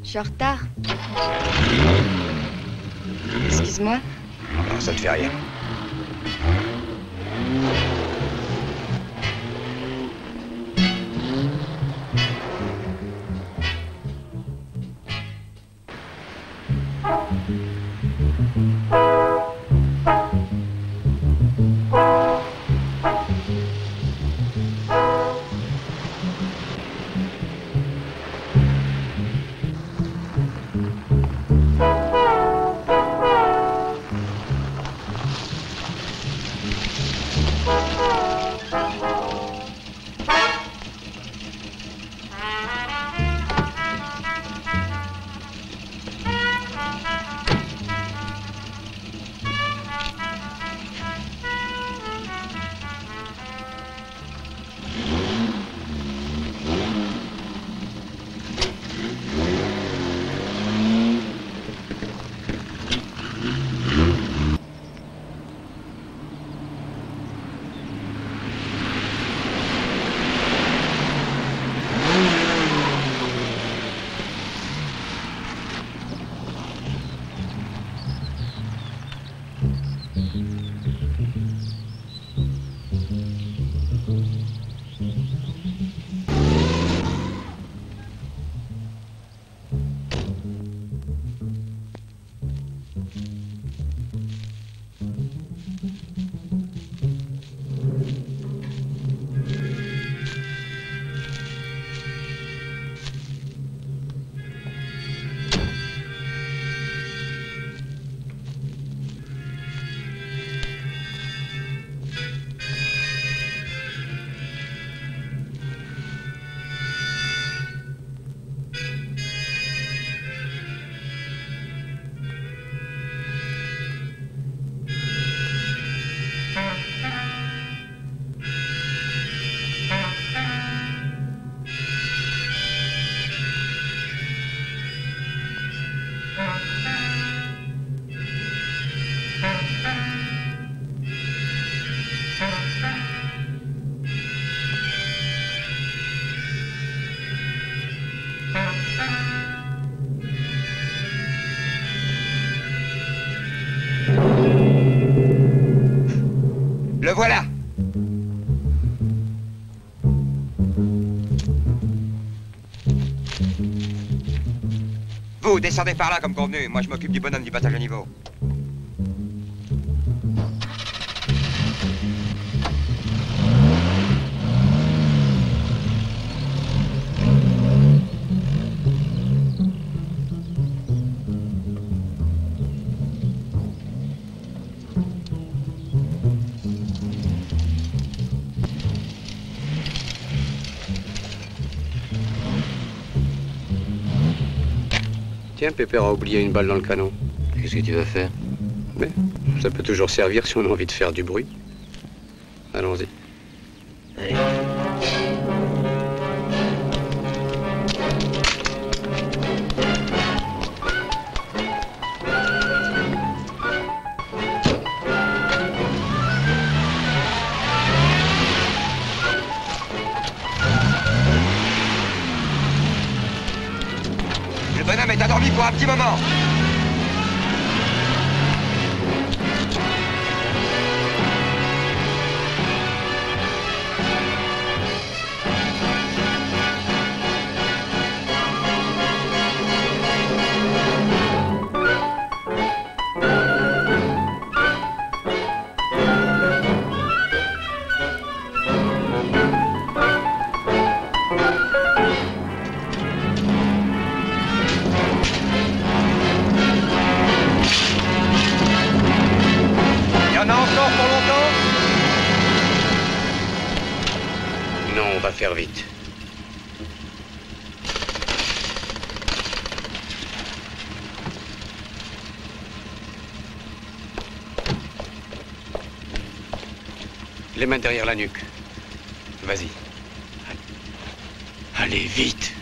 [SPEAKER 11] Je suis en retard. Excuse-moi.
[SPEAKER 1] Non, ça te fait rien. Le voilà. Vous, descendez par là comme convenu. Moi, je m'occupe du bonhomme du passage à niveau.
[SPEAKER 10] Tiens, Pépère a oublié une balle dans le canon.
[SPEAKER 3] Qu'est-ce que tu vas faire?
[SPEAKER 10] Mais ça peut toujours servir si on a envie de faire du bruit. Allons-y.
[SPEAKER 3] Allez.
[SPEAKER 1] Le bonhomme est endormi pour un petit moment. Il y en a encore pour longtemps?
[SPEAKER 10] Non, on va faire vite. Les mains derrière la nuque. Vas-y. Allez, vite.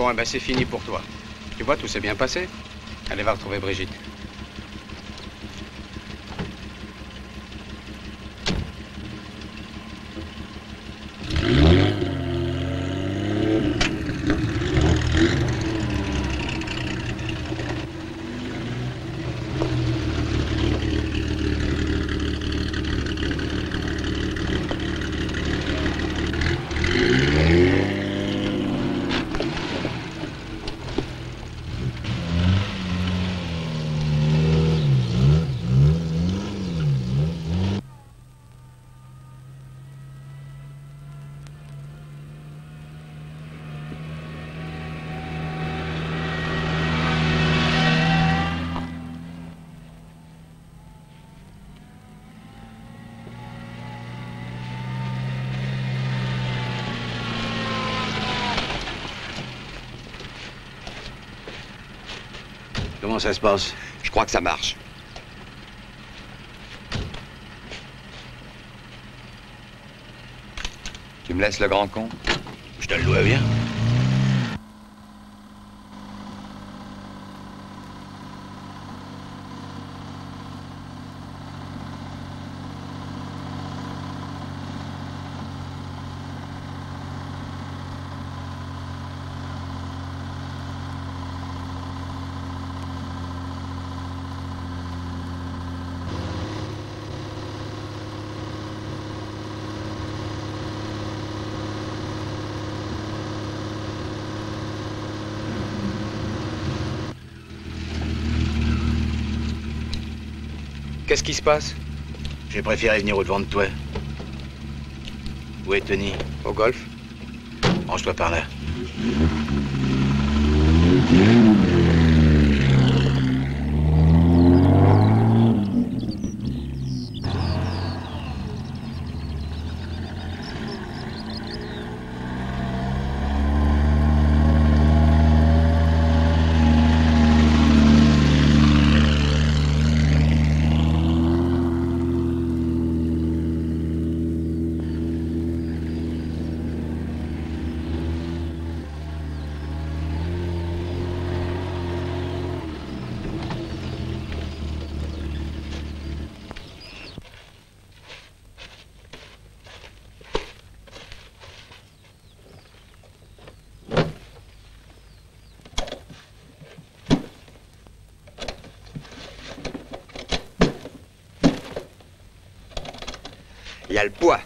[SPEAKER 5] Bon, eh ben c'est fini pour toi. Tu vois, tout s'est bien passé. Allez, va retrouver Brigitte.
[SPEAKER 9] Comment ça se passe?
[SPEAKER 1] Je crois que ça marche. Tu me laisses le grand con?
[SPEAKER 9] Je te le dois bien.
[SPEAKER 5] Qu'est-ce qui se passe?
[SPEAKER 9] J'ai préféré venir au-devant de toi. Où est Tony?
[SPEAKER 5] Au golf.
[SPEAKER 9] Range-toi par là.
[SPEAKER 1] Il y a le poids.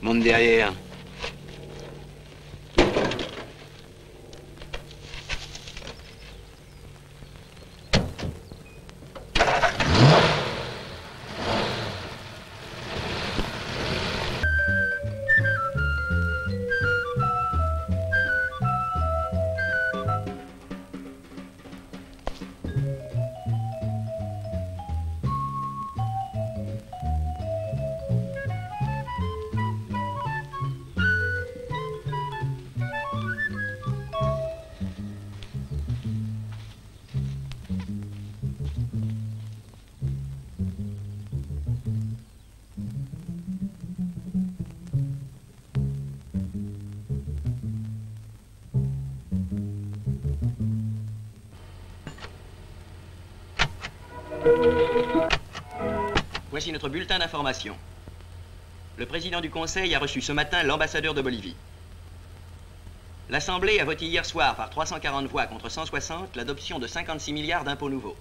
[SPEAKER 9] Monte derrière.
[SPEAKER 8] Voici notre bulletin d'information. Le président du Conseil a reçu ce matin l'ambassadeur de Bolivie. L'Assemblée a voté hier soir par 340 voix contre 160 l'adoption de 56 milliards d'impôts nouveaux.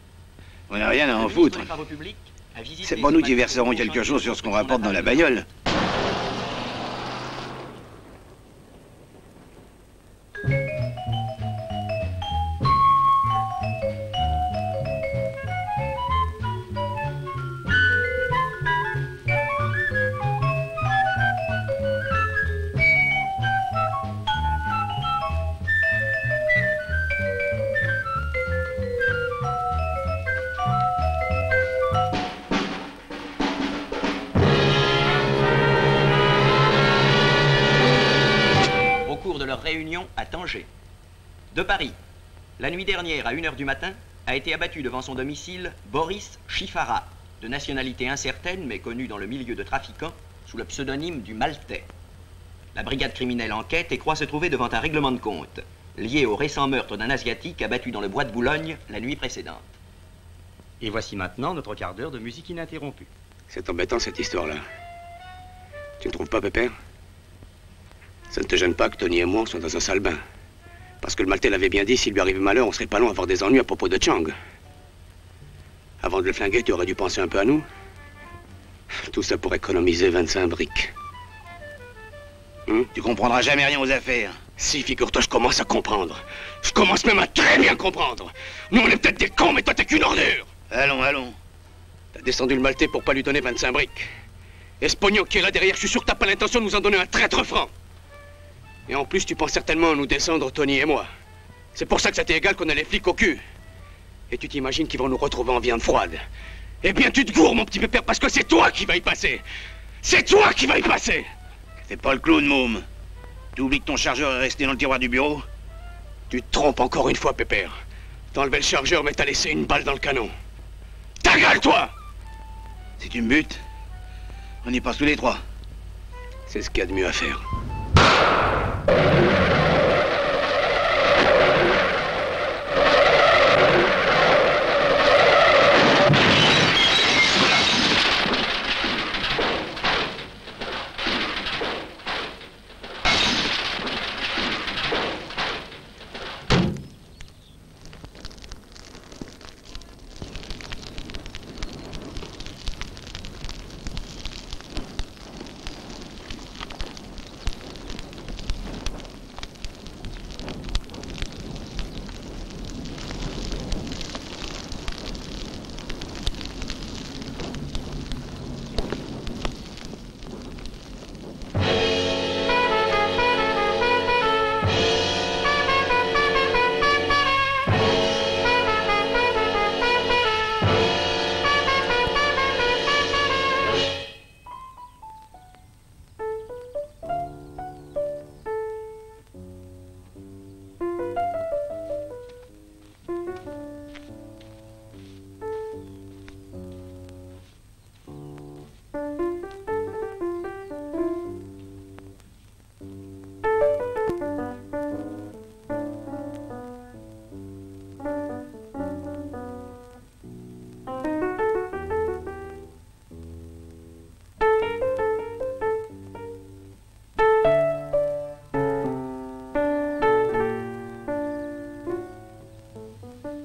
[SPEAKER 9] On n'a rien à en foutre. C'est pas nous qui verserons quelque chose sur ce qu'on rapporte dans la bagnole.
[SPEAKER 8] Réunion à Tanger. De Paris, La nuit dernière, à 1h du matin, a été abattu devant son domicile Boris Chifara, de nationalité incertaine mais connu dans le milieu de trafiquants sous le pseudonyme du Maltais. La brigade criminelle enquête et croit se trouver devant un règlement de compte, lié au récent meurtre d'un Asiatique abattu dans le bois de Boulogne la nuit précédente. Et voici maintenant notre quart d'heure de musique ininterrompue.
[SPEAKER 18] C'est embêtant cette histoire-là. Tu ne trouves pas, Pépère? Ça ne te gêne pas que Tony et moi soient dans un sale bain? Parce que le Maltais l'avait bien dit, s'il lui arrivait malheur, on serait pas loin d'avoir des ennuis à propos de Chang. Avant de le flinguer, tu aurais dû penser un peu à nous. Tout ça pour économiser 25 briques.
[SPEAKER 14] Tu comprendras jamais rien aux affaires.
[SPEAKER 18] Si, figure-toi, je commence à comprendre. Je commence même à très bien comprendre. Nous, on est peut-être des cons, mais toi, t'es qu'une ordure.
[SPEAKER 14] Allons, allons.
[SPEAKER 18] T'as descendu le Maltais pour pas lui donner 25 briques. Et ce pognon qui est là derrière, je suis sûr que t'as pas l'intention de nous en donner un traître franc. Et en plus, tu penses certainement à nous descendre, Tony et moi. C'est pour ça que ça t'est égal qu'on a les flics au cul. Et tu t'imagines qu'ils vont nous retrouver en viande froide. Eh bien, tu te gourres, mon petit Pépère, parce que c'est toi qui vas y passer. C'est toi qui vas y passer.
[SPEAKER 14] Fais pas le clown, môme. Tu oublies que ton chargeur est resté dans le tiroir du bureau?
[SPEAKER 18] Tu te trompes encore une fois, Pépère. T'as enlevé le chargeur, mais t'as laissé une balle dans le canon. Ta gueule, toi!
[SPEAKER 14] Si tu me butes, on y passe tous les trois.
[SPEAKER 18] C'est ce qu'il y a de mieux à faire.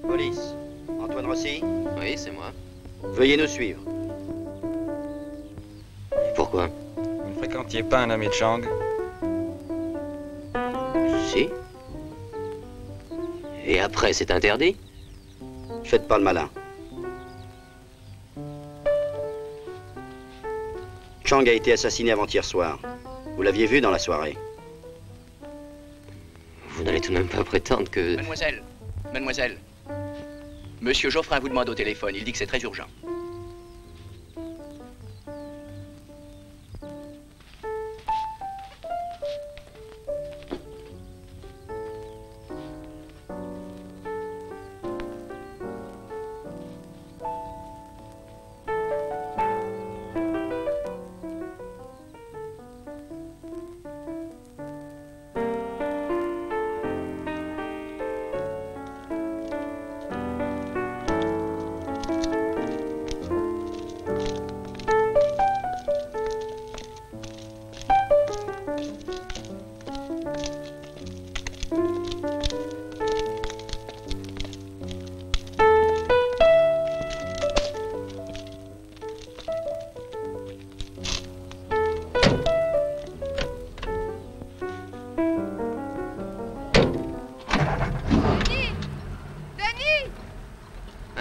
[SPEAKER 8] Police. Antoine Rossi?
[SPEAKER 3] Oui, c'est moi.
[SPEAKER 8] Veuillez nous suivre.
[SPEAKER 3] Pourquoi?
[SPEAKER 19] Vous ne fréquentiez pas un ami de Chang?
[SPEAKER 3] Si. Et après, c'est interdit?
[SPEAKER 8] Faites pas le malin. Chang a été assassiné avant-hier soir. Vous l'aviez vu dans la soirée.
[SPEAKER 3] Vous n'allez tout de même pas prétendre que...
[SPEAKER 8] Mademoiselle, mademoiselle. Monsieur Geoffrin vous demande au téléphone. Il dit que c'est très urgent.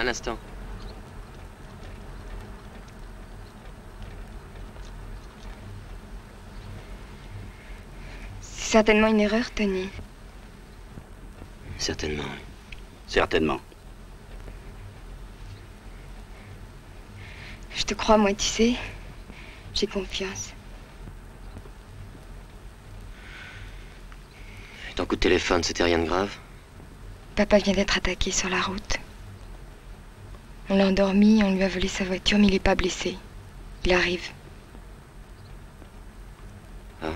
[SPEAKER 3] Un instant.
[SPEAKER 11] C'est certainement une erreur, Tony.
[SPEAKER 3] Certainement.
[SPEAKER 8] Certainement.
[SPEAKER 11] Je te crois, moi, tu sais. J'ai confiance.
[SPEAKER 3] Ton coup de téléphone, c'était rien de grave?
[SPEAKER 11] Papa vient d'être attaqué sur la route. On l'a endormi, on lui a volé sa voiture, mais il n'est pas blessé. Il arrive.
[SPEAKER 1] Hein?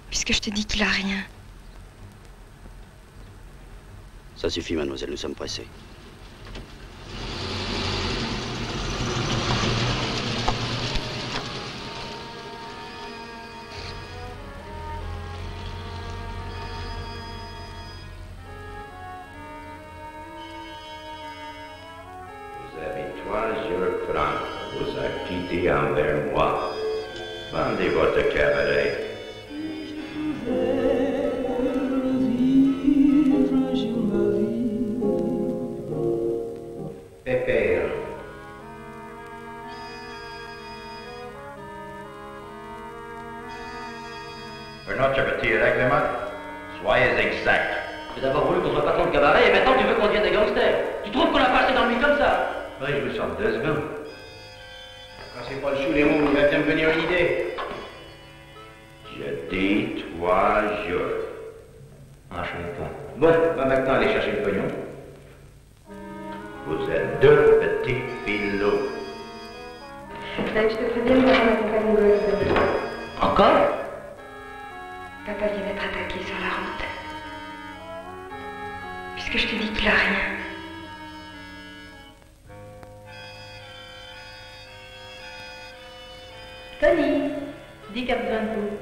[SPEAKER 11] Puisque je te dis qu'il a rien.
[SPEAKER 20] Ça suffit, mademoiselle, nous sommes pressés.
[SPEAKER 2] Vous avez 3 jours francs. Vous acquittez envers moi. Vendez votre cabaret.
[SPEAKER 1] Pépère.
[SPEAKER 2] Un autre petit règlement. Soyez exact.
[SPEAKER 3] Tu as d'abord voulu qu'on soit patron de cabaret et maintenant tu veux qu'on devienne des gangsters. Tu trouves qu'on a passé dans le mille comme ça?
[SPEAKER 1] Oui, je me sens 2 secondes.
[SPEAKER 9] Quand c'est pas le chou les mots, il va bien me venir une idée.
[SPEAKER 2] Je dis 3 jours.
[SPEAKER 1] Ah, je sais pas. Bon, va maintenant aller chercher le pognon.
[SPEAKER 2] Vous êtes 2 petits filots.
[SPEAKER 11] Ben, je te préviens, nous avons accompagné Golden.
[SPEAKER 3] Encore?
[SPEAKER 11] Papa vient d'être attaqué sur la route. Puisque je te dis qu'il a rien.
[SPEAKER 7] Tony, dis qu'il a besoin de tout.